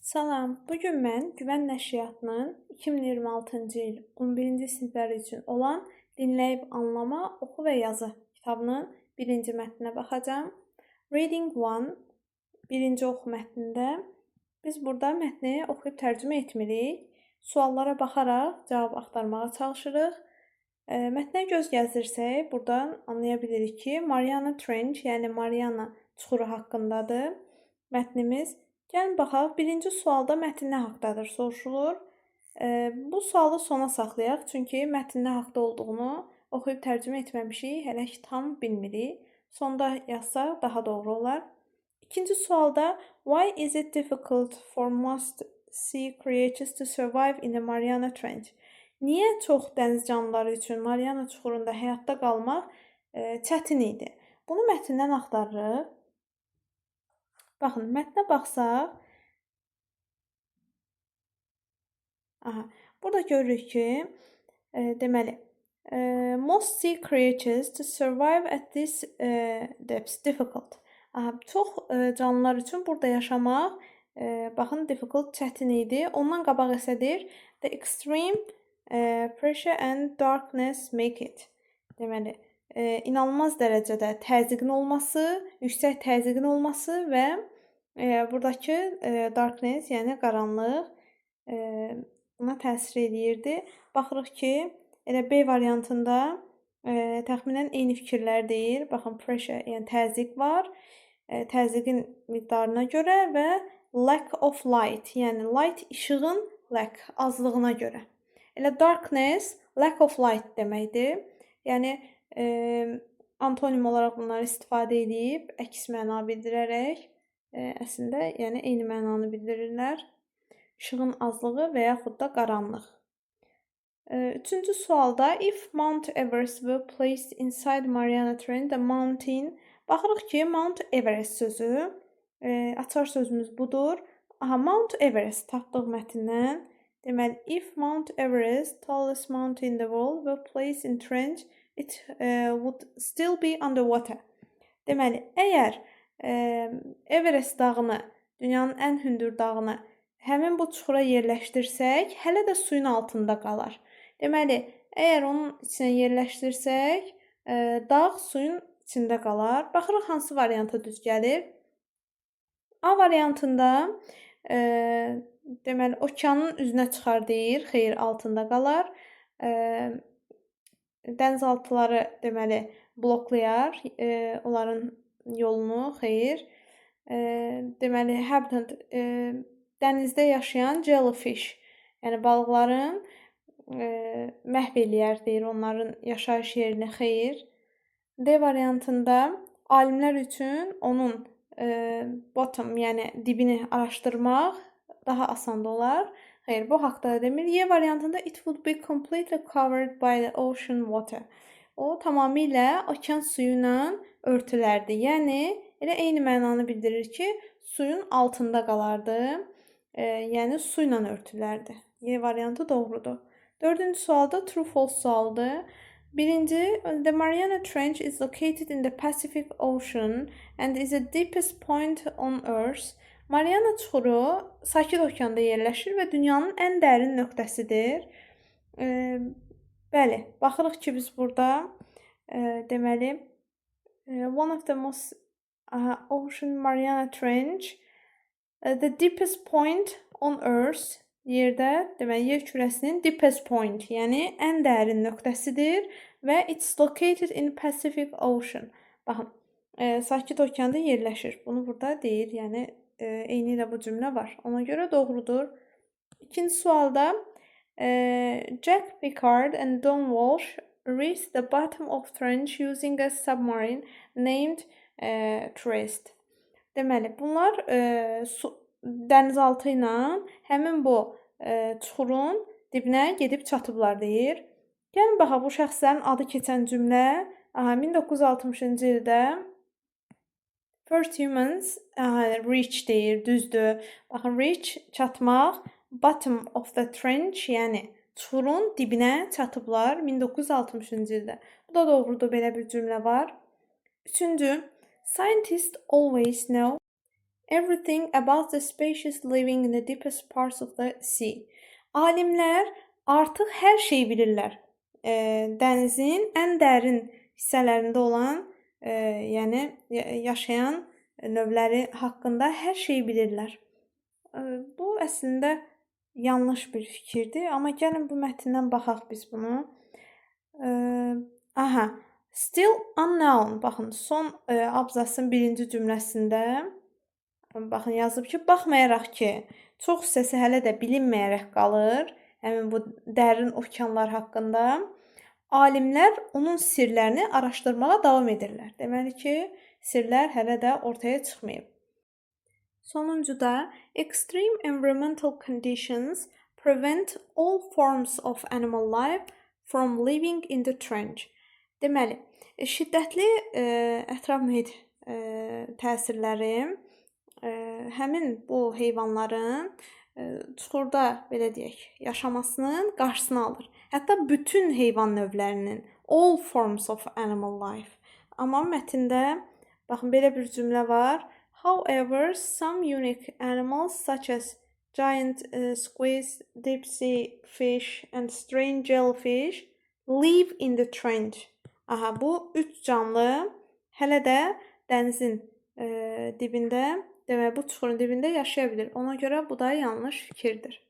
Salam, bugün mən Güvən Nəşriyyatının 2026-cı il 11-ci siniflər üçün olan Dinləyib Anlama, Oxu və Yazı kitabının birinci mətninə baxacağam. Reading 1, birinci oxu mətnində biz burada mətni oxuyub tərcümə etmirik. Suallara baxaraq cavab axtarmağa çalışırıq. Mətnə göz gəzdirsək, buradan anlaya bilirik ki, Mariana Trench, yəni Mariana çuxuru haqqındadır mətnimiz. Gəlin baxaq, birinci sualda mətn nə haqdadır soruşulur. Bu sualı sona saxlayaq, çünki mətn nə haqda olduğunu oxuyub tərcümə etməmişik, hələ ki tam bilmirik. Sonda yazsaq daha doğru olar. İkinci sualda why is it difficult for most sea creatures to survive in the Mariana Trench? Niyə çox dəniz canlıları üçün Mariana çuxurunda həyatda qalmaq çətin idi? Bunu mətndən axtarırıq. Baxın, mətnə baxsaq, burada görürük ki, deməli, most sea creatures to survive at this depth difficult. Çox canlılar üçün burada yaşamaq, baxın, difficult çətin idi. Ondan qabaq isə deyir, the extreme pressure and darkness make it. Deməli, inanılmaz dərəcədə təzyiqin olması, yüksək təzyiqin olması və buradakı darkness, yəni qaranlıq buna təsir edirdi. Baxırıq ki, elə B variantında təxminən eyni fikirlər deyir. Baxın, pressure, yəni təzyiq var. Təzyiqin miqdarına görə və lack of light, yəni light işığın lack, azlığına görə. Elə darkness, lack of light deməkdir. Yəni, antonim olaraq bunları istifadə edib, əks məna bildirərək, əslində, yəni eyni mənanı bildirirlər. İşığın azlığı və yaxud da qaranlıq. Üçüncü sualda, if Mount Everest were placed inside Mariana Trench, the mountain, baxırıq ki, Mount Everest sözü, açar sözümüz budur. Mount Everest tapdıq mətndən. Deməli, if Mount Everest, tallest mountain in the world, were placed in trench, it would still be underwater. Deməli, əgər Everest dağını, dünyanın ən hündür dağını həmin bu çuxura yerləşdirsək, hələ də suyun altında qalar. Deməli, əgər onun içinə yerləşdirsək, dağ suyun içində qalar. Baxırıq, hansı varianta düz gəlir? A variantında deməli, okeanın üzünə çıxar deyir, xeyr, altında qalar. Dənizaltıları, deməli, bloklayar, onların yolunu, xeyr. Deməli, habitat, dənizdə yaşayan jellyfish, yəni balıqların məhv eləyər, deyir, onların yaşayış yerini, xeyr. D variantında alimlər üçün onun bottom, yəni dibini araşdırmaq daha asan olar. Xeyr, bu haqda da demir. Y variantında it would be completely covered by the ocean water. O tamamilə okean suyu ilə örtülərdi. Yəni elə eyni mənanı bildirir ki, suyun altında qalardı. Yəni su ilə örtülərdi. Y variantı doğrudur. Dördüncü sualda true false sualdır. Birinci, the Mariana Trench is located in the Pacific Ocean and is the deepest point on Earth. Mariana çuxuru Sakit okeanda yerləşir və dünyanın ən dərin nöqtəsidir. Bəli, baxırıq ki, biz burada deməli one of the most ocean Mariana Trench, the deepest point on Earth, yerdə, deməli, yer kürəsinin deepest point, yəni ən dərin nöqtəsidir və it's located in Pacific Ocean. Baxın, Sakit okeanda yerləşir. Bunu burada deyir, yəni eyni ilə bu cümlə var. Ona görə doğrudur. İkinci sualda Jack Pickard and Don Walsh reached the bottom of trench using a submarine named Trist. Deməli, bunlar dənizaltı ilə həmin bu çuxurun dibinə gedib çatıblar deyir. Gəlin baxaq, bu şəxslərin adı keçən cümlə 1960-cı ildə First humans reach deyir, düzdür. Baxın, reach çatmaq, bottom of the trench, yəni çuxurun dibinə çatıblar 1960-cı ildə. Bu da doğrudur, belə bir cümlə var. Üçüncü, scientists always know everything about the species living in the deepest parts of the sea. Alimlər artıq hər şeyi bilirlər. Dənizin ən dərin hissələrində olan, yəni yaşayan növləri haqqında hər şeyi bilirlər. Bu əslində yanlış bir fikirdir, amma gəlin bu mətndən baxaq biz bunu. Still unknown. Baxın, son abzasın birinci cümləsində baxın yazıb ki, baxmayaraq ki, çox hissəsi hələ də bilinməyərək qalır, həmin bu dərin okeanlar haqqında, alimlər onun sirlərini araşdırmağa davam edirlər. Deməli ki, sirlər hələ də ortaya çıxmayıb. Sonuncuda, extreme environmental conditions prevent all forms of animal life from living in the trench. Deməli, şiddətli ətraf mühit təsirləri həmin bu heyvanların çuxurda, belə deyək, yaşamasının qarşısını alır. Hətta bütün heyvan növlərinin, all forms of animal life. Amma mətndə, baxın, belə bir cümlə var. However, some unique animals such as giant squids, deep sea fish and strange jellyfish live in the trench. Bu üç canlı hələ də dənizin dibində, demək bu çuxurun dibində yaşaya bilir. Ona görə bu da yanlış fikirdir.